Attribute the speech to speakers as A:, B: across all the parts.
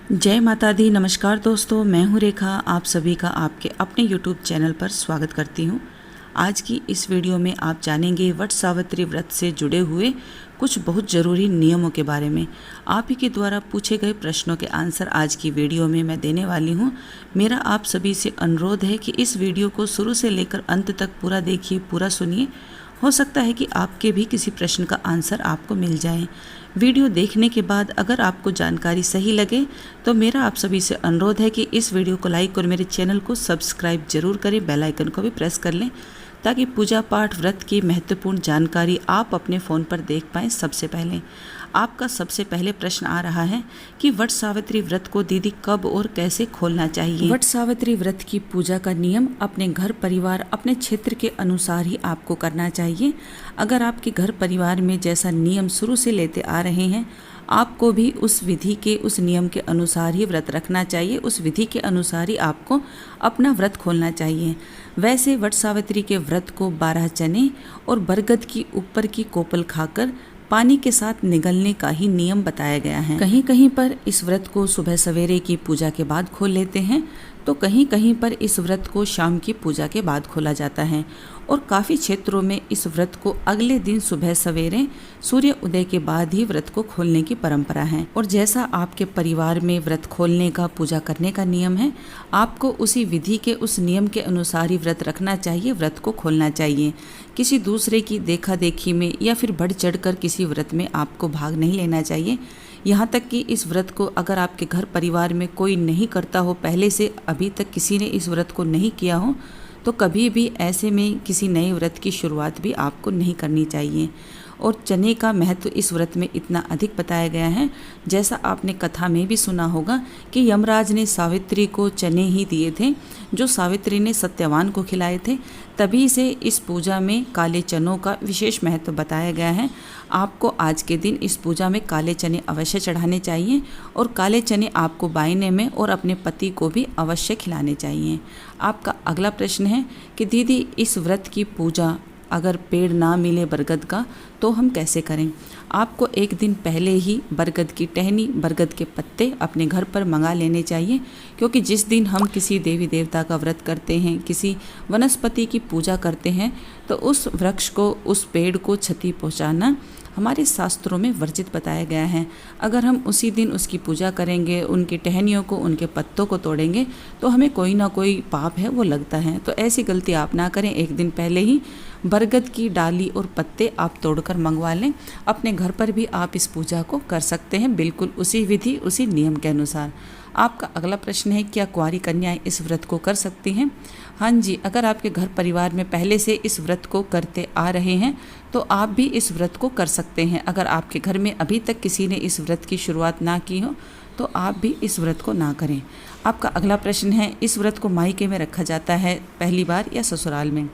A: जय माता दी। नमस्कार दोस्तों, मैं हूँ रेखा। आप सभी का आपके अपने YouTube चैनल पर स्वागत करती हूँ। आज की इस वीडियो में आप जानेंगे वट सावित्री व्रत से जुड़े हुए कुछ बहुत ज़रूरी नियमों के बारे में। आप ही के द्वारा पूछे गए प्रश्नों के आंसर आज की वीडियो में मैं देने वाली हूँ। मेरा आप सभी से अनुरोध है कि इस वीडियो को शुरू से लेकर अंत तक पूरा देखिए, पूरा सुनिए। हो सकता है कि आपके भी किसी प्रश्न का आंसर आपको मिल जाए। वीडियो देखने के बाद अगर आपको जानकारी सही लगे तो मेरा आप सभी से अनुरोध है कि इस वीडियो को लाइक और मेरे चैनल को सब्सक्राइब जरूर करें। बेल आइकन को भी प्रेस कर लें ताकि पूजा पाठ व्रत की महत्वपूर्ण जानकारी आप अपने फ़ोन पर देख पाएँ सबसे पहले। आपका सबसे पहले प्रश्न आ रहा है कि वट सावित्री व्रत को दीदी कब और कैसे खोलना चाहिए। वट सावित्री व्रत की पूजा का नियम अपने घर परिवार, अपने क्षेत्र के अनुसार ही आपको करना चाहिए। अगर आपके घर परिवार में जैसा नियम शुरू से लेते आ रहे हैं, आपको भी उस विधि के, उस नियम के अनुसार ही व्रत रखना चाहिए। उस विधि के अनुसार ही आपको अपना व्रत खोलना चाहिए। वैसे वट सावित्री के व्रत को 12 चने और बरगद की ऊपर की कोपल खाकर पानी के साथ निगलने का ही नियम बताया गया है। कहीं कहीं पर इस व्रत को सुबह सवेरे की पूजा के बाद खोल लेते हैं, तो कहीं कहीं पर इस व्रत को शाम की पूजा के बाद खोला जाता है और काफ़ी क्षेत्रों में इस व्रत को अगले दिन सुबह सवेरे सूर्य उदय के बाद ही व्रत को खोलने की परंपरा है। और जैसा आपके परिवार में व्रत खोलने का, पूजा करने का नियम है, आपको उसी विधि के, उस नियम के अनुसार ही व्रत रखना चाहिए, व्रत को खोलना चाहिए। किसी दूसरे की देखा देखी में या फिर बढ़ चढ़ कर किसी व्रत में आपको भाग नहीं लेना चाहिए। यहाँ तक कि इस व्रत को अगर आपके घर परिवार में कोई नहीं करता हो, पहले से अभी तक किसी ने इस व्रत को नहीं किया हो, तो कभी भी ऐसे में किसी नए व्रत की शुरुआत भी आपको नहीं करनी चाहिए। और चने का महत्व इस व्रत में इतना अधिक बताया गया है, जैसा आपने कथा में भी सुना होगा कि यमराज ने सावित्री को चने ही दिए थे जो सावित्री ने सत्यवान को खिलाए थे। तभी से इस पूजा में काले चनों का विशेष महत्व बताया गया है। आपको आज के दिन इस पूजा में काले चने अवश्य चढ़ाने चाहिए और काले चने आपको बायने में और अपने पति को भी अवश्य खिलाने चाहिए। आपका अगला प्रश्न है कि दीदी इस व्रत की पूजा अगर पेड़ ना मिले बरगद का तो हम कैसे करें। आपको एक दिन पहले ही बरगद की टहनी, बरगद के पत्ते अपने घर पर मंगा लेने चाहिए, क्योंकि जिस दिन हम किसी देवी देवता का व्रत करते हैं, किसी वनस्पति की पूजा करते हैं, तो उस वृक्ष को, उस पेड़ को क्षति पहुंचाना हमारे शास्त्रों में वर्जित बताया गया है। अगर हम उसी दिन उसकी पूजा करेंगे, उनकी टहनियों को, उनके पत्तों को तोड़ेंगे, तो हमें कोई ना कोई पाप है वो लगता है। तो ऐसी गलती आप ना करें। एक दिन पहले ही बरगद की डाली और पत्ते आप तोड़कर मंगवा लें। अपने घर पर भी आप इस पूजा को कर सकते हैं, बिल्कुल उसी विधि, उसी नियम के अनुसार। आपका अगला प्रश्न है, क्या कुंवारी कन्याएं इस व्रत को कर सकती हैं। हाँ जी, अगर आपके घर परिवार में पहले से इस व्रत को करते आ रहे हैं तो आप भी इस व्रत को कर सकते हैं। अगर आपके घर में अभी तक किसी ने इस व्रत की शुरुआत ना की हो तो आप भी इस व्रत को ना करें। आपका अगला प्रश्न है, इस व्रत को मायके में रखा जाता है पहली बार या ससुराल में।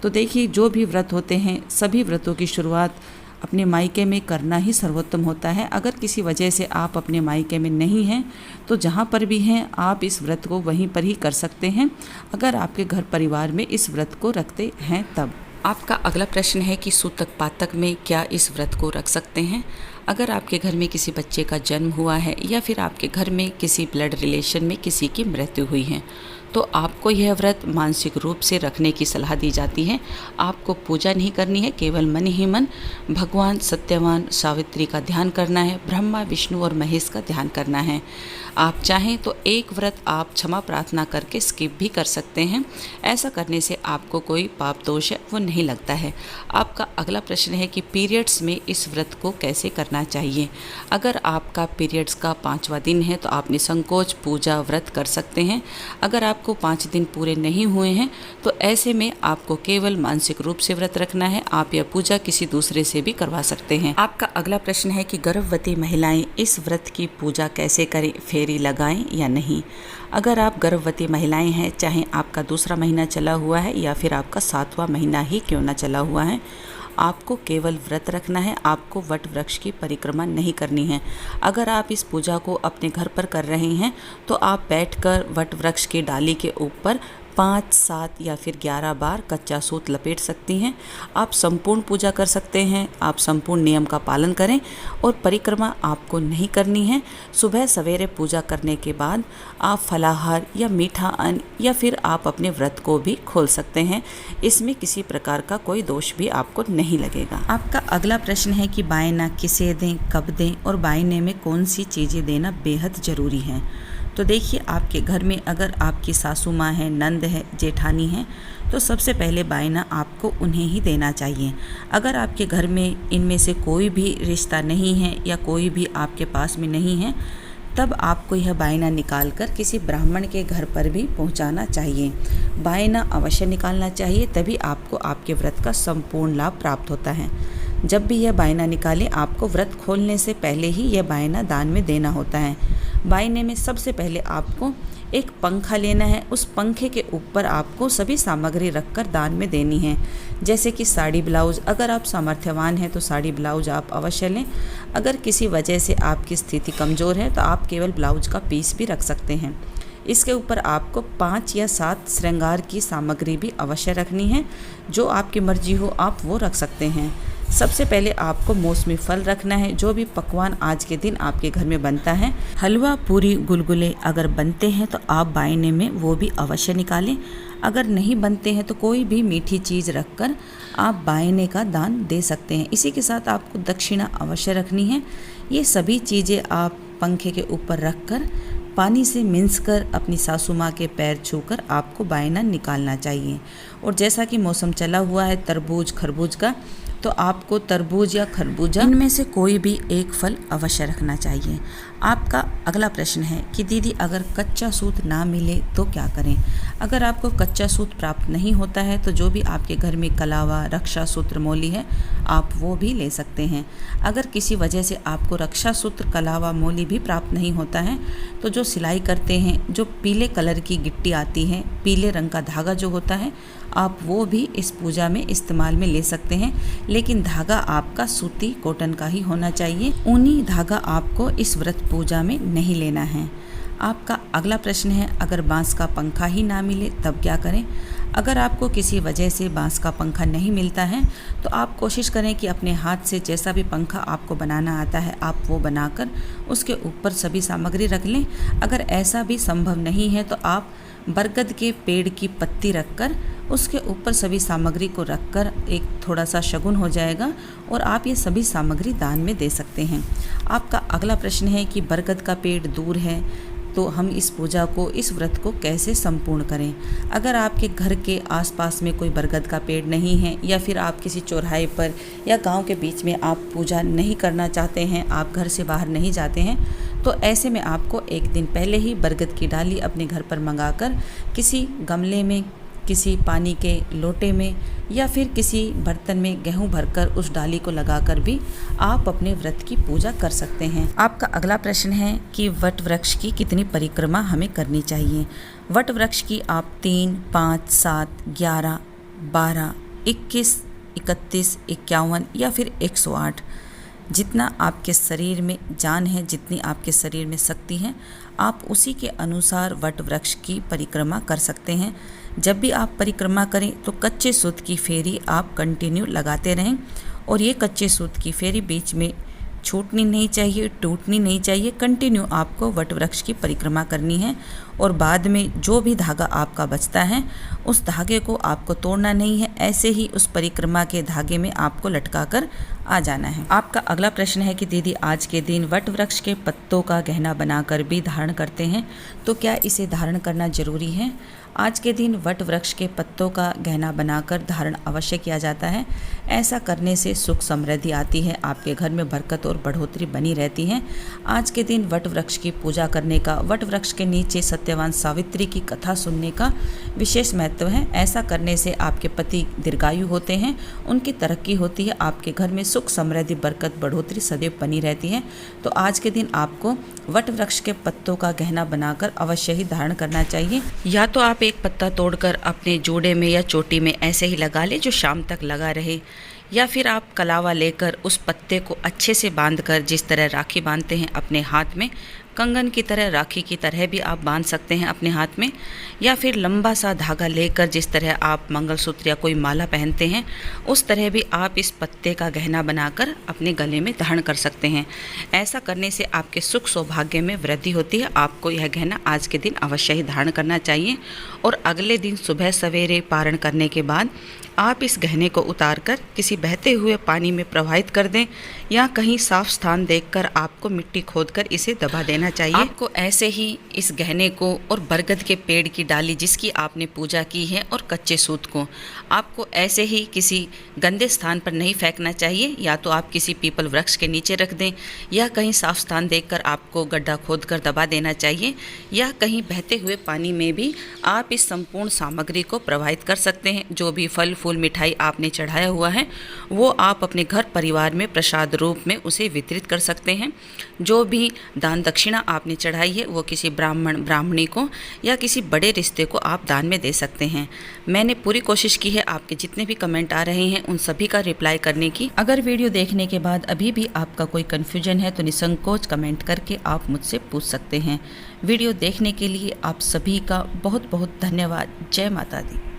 A: तो देखिए, जो भी व्रत होते हैं, सभी व्रतों की शुरुआत अपने मायके में करना ही सर्वोत्तम होता है। अगर किसी वजह से आप अपने मायके में नहीं हैं तो जहाँ पर भी हैं आप इस व्रत को वहीं पर ही कर सकते हैं, अगर आपके घर परिवार में इस व्रत को रखते हैं तब। आपका अगला प्रश्न है कि सूतक पातक में क्या इस व्रत को रख सकते हैं। अगर आपके घर में किसी बच्चे का जन्म हुआ है या फिर आपके घर में किसी ब्लड रिलेशन में किसी की मृत्यु हुई है तो आपको यह व्रत मानसिक रूप से रखने की सलाह दी जाती है। आपको पूजा नहीं करनी है, केवल मन ही मन भगवान सत्यवान सावित्री का ध्यान करना है, ब्रह्मा विष्णु और महेश का ध्यान करना है। आप चाहें तो एक व्रत आप क्षमा प्रार्थना करके स्किप भी कर सकते हैं। ऐसा करने से आपको कोई पाप दोष है वो नहीं लगता है। आपका अगला प्रश्न है कि पीरियड्स में इस व्रत को कैसे करना चाहिए। अगर आपका पीरियड्स का 5वां दिन है तो आप निसंकोच पूजा व्रत कर सकते हैं। अगर आपको 5 दिन पूरे नहीं हुए हैं तो ऐसे में आपको केवल मानसिक रूप से व्रत रखना है। आप यह पूजा किसी दूसरे से भी करवा सकते हैं। आपका अगला प्रश्न है कि गर्भवती महिलाएं इस व्रत की पूजा कैसे करें, फेरी लगाएं या नहीं। अगर आप गर्भवती महिलाएं हैं, चाहे आपका दूसरा महीना चला हुआ है या फिर आपका 7वां महीना ही क्यों ना चला हुआ है, आपको केवल व्रत रखना है। आपको वट वृक्ष की परिक्रमा नहीं करनी है। अगर आप इस पूजा को अपने घर पर कर रहे हैं तो आप बैठकर वट वृक्ष की डाली के ऊपर 5, 7 या फिर 11 बार कच्चा सूत लपेट सकती हैं। आप संपूर्ण पूजा कर सकते हैं। आप संपूर्ण नियम का पालन करें और परिक्रमा आपको नहीं करनी है। सुबह सवेरे पूजा करने के बाद आप फलाहार या मीठा अन्न या फिर आप अपने व्रत को भी खोल सकते हैं। इसमें किसी प्रकार का कोई दोष भी आपको नहीं लगेगा। आपका अगला प्रश्न है कि बायना किसे दें, कब दें और बायने में कौन सी चीज़ें देना बेहद ज़रूरी है। तो देखिए, आपके घर में अगर आपकी सासू माँ है, नंद है, जेठानी है, तो सबसे पहले बायना आपको उन्हें ही देना चाहिए। अगर आपके घर में इनमें से कोई भी रिश्ता नहीं है या कोई भी आपके पास में नहीं है, तब आपको यह बायना निकाल कर किसी ब्राह्मण के घर पर भी पहुंचाना चाहिए। बायना अवश्य निकालना चाहिए, तभी आपको आपके व्रत का संपूर्ण लाभ प्राप्त होता है। जब भी यह बायना निकालें, आपको व्रत खोलने से पहले ही यह बायना दान में देना होता है। बायने में सबसे पहले आपको एक पंखा लेना है। उस पंखे के ऊपर आपको सभी सामग्री रखकर दान में देनी है, जैसे कि साड़ी ब्लाउज़। अगर आप सामर्थ्यवान हैं तो साड़ी ब्लाउज आप अवश्य लें। अगर किसी वजह से आपकी स्थिति कमज़ोर है तो आप केवल ब्लाउज का पीस भी रख सकते हैं। इसके ऊपर आपको 5 या 7 श्रृंगार की सामग्री भी अवश्य रखनी है। जो आपकी मर्जी हो आप वो रख सकते हैं। सबसे पहले आपको मौसमी फल रखना है। जो भी पकवान आज के दिन आपके घर में बनता है, हलवा, पूरी, गुलगुले अगर बनते हैं तो आप बायने में वो भी अवश्य निकालें। अगर नहीं बनते हैं तो कोई भी मीठी चीज़ रखकर आप बायने का दान दे सकते हैं। इसी के साथ आपको दक्षिणा अवश्य रखनी है। ये सभी चीज़ें आप पंखे के ऊपर रखकर पानी से मिंसकर अपनी सासू माँ के पैर छूकर आपको बायना निकालना चाहिए। और जैसा कि मौसम चला हुआ है तरबूज खरबूज का, तो आपको तरबूज या खरबूजा इनमें से कोई भी एक फल अवश्य रखना चाहिए। आपका अगला प्रश्न है कि दीदी अगर कच्चा सूत ना मिले तो क्या करें। अगर आपको कच्चा सूत प्राप्त नहीं होता है तो जो भी आपके घर में कलावा, रक्षा सूत्र, मोली है, आप वो भी ले सकते हैं। अगर किसी वजह से आपको रक्षा सूत्र, कलावा, मोली भी प्राप्त नहीं होता है तो जो सिलाई करते हैं, जो पीले कलर की गिट्टी आती है, पीले रंग का धागा जो होता है, आप वो भी इस पूजा में इस्तेमाल में ले सकते हैं। लेकिन धागा आपका सूती कॉटन का ही होना चाहिए। ऊनी धागा आपको इस व्रत पूजा में नहीं लेना है। आपका अगला प्रश्न है अगर बांस का पंखा ही ना मिले तब क्या करें। अगर आपको किसी वजह से बांस का पंखा नहीं मिलता है तो आप कोशिश करें कि अपने हाथ से जैसा भी पंखा आपको बनाना आता है आप वो बनाकर उसके ऊपर सभी सामग्री रख लें। अगर ऐसा भी संभव नहीं है तो आप बरगद के पेड़ की पत्ती रखकर उसके ऊपर सभी सामग्री को रखकर एक थोड़ा सा शगुन हो जाएगा और आप ये सभी सामग्री दान में दे सकते हैं। आपका अगला प्रश्न है कि बरगद का पेड़ दूर है तो हम इस पूजा को, इस व्रत को कैसे संपूर्ण करें। अगर आपके घर के आसपास में कोई बरगद का पेड़ नहीं है या फिर आप किसी चौराहे पर या गांव के बीच में आप पूजा नहीं करना चाहते हैं, आप घर से बाहर नहीं जाते हैं, तो ऐसे में आपको एक दिन पहले ही बरगद की डाली अपने घर पर मंगाकर किसी गमले में, किसी पानी के लोटे में या फिर किसी बर्तन में गेहूं भरकर उस डाली को लगाकर भी आप अपने व्रत की पूजा कर सकते हैं। आपका अगला प्रश्न है कि वट वृक्ष की कितनी परिक्रमा हमें करनी चाहिए। वट वृक्ष की आप 3, 5, 7, 11, 12, 21, 31, 51 या फिर 108, जितना आपके शरीर में जान है, जितनी आपके शरीर में शक्ति है, आप उसी के अनुसार वट वृक्ष की परिक्रमा कर सकते हैं। जब भी आप परिक्रमा करें तो कच्चे सूत की फेरी आप कंटिन्यू लगाते रहें और ये कच्चे सूत की फेरी बीच में छूटनी नहीं चाहिए, टूटनी नहीं चाहिए। कंटिन्यू आपको वट वृक्ष की परिक्रमा करनी है और बाद में जो भी धागा आपका बचता है उस धागे को आपको तोड़ना नहीं है, ऐसे ही उस परिक्रमा के धागे में आपको लटका कर आ जाना है। आपका अगला प्रश्न है कि दीदी आज के दिन वट वृक्ष के पत्तों का गहना बनाकर भी धारण करते हैं, तो क्या इसे धारण करना जरूरी है। आज के दिन वट वृक्ष के पत्तों का गहना बनाकर धारण अवश्य किया जाता है। ऐसा करने से सुख समृद्धि आती है, आपके घर में बरकत और बढ़ोतरी बनी रहती है। आज के दिन वट वृक्ष की पूजा करने का, वट वृक्ष के नीचे सत्यवान सावित्री की कथा सुनने का विशेष महत्व है। ऐसा करने से आपके पति दीर्घायु होते हैं, उनकी तरक्की होती है, आपके घर में सुख समृद्धि बरकत बढ़ोतरी सदैव बनी रहती है। तो आज के दिन आपको वट वृक्ष के पत्तों का गहना बनाकर अवश्य ही धारण करना चाहिए। या तो आप एक पत्ता तोड़कर अपने जोड़े में या चोटी में ऐसे ही लगा ले जो शाम तक लगा रहे, या फिर आप कलावा लेकर उस पत्ते को अच्छे से बांधकर, जिस तरह राखी बांधते हैं, अपने हाथ में कंगन की तरह, राखी की तरह भी आप बांध सकते हैं अपने हाथ में, या फिर लंबा सा धागा लेकर जिस तरह आप मंगलसूत्र या कोई माला पहनते हैं उस तरह भी आप इस पत्ते का गहना बनाकर अपने गले में धारण कर सकते हैं। ऐसा करने से आपके सुख सौभाग्य में वृद्धि होती है। आपको यह गहना आज के दिन अवश्य ही धारण करना चाहिए और अगले दिन सुबह सवेरे पारण करने के बाद आप इस गहने को उतारकर किसी बहते हुए पानी में प्रवाहित कर दें या कहीं साफ स्थान देखकर आपको मिट्टी खोदकर इसे दबा देना चाहिए। आपको ऐसे ही इस गहने को और बरगद के पेड़ की डाली जिसकी आपने पूजा की है और कच्चे सूत को आपको ऐसे ही किसी गंदे स्थान पर नहीं फेंकना चाहिए। या तो आप किसी पीपल वृक्ष के नीचे रख दें या कहीं साफ स्थान देखकर आपको गड्ढा खोदकर दबा देना चाहिए, या कहीं बहते हुए पानी में भी आप इस संपूर्ण सामग्री को प्रवाहित कर सकते हैं। जो भी फल फूल मिठाई आपने चढ़ाया हुआ है वो आप अपने घर परिवार में प्रसाद रूप में उसे वितरित कर सकते हैं। जो भी दान दक्षिणा आपने चढ़ाई है वो किसी ब्राह्मण ब्राह्मणी को या किसी बड़े रिश्ते को आप दान में दे सकते हैं। मैंने पूरी कोशिश की है आपके जितने भी कमेंट आ रहे हैं उन सभी का रिप्लाई करने की। अगर वीडियो देखने के बाद अभी भी आपका कोई कन्फ्यूजन है तो निसंकोच कमेंट करके आप मुझसे पूछ सकते हैं। वीडियो देखने के लिए आप सभी का बहुत बहुत धन्यवाद। जय माता दी।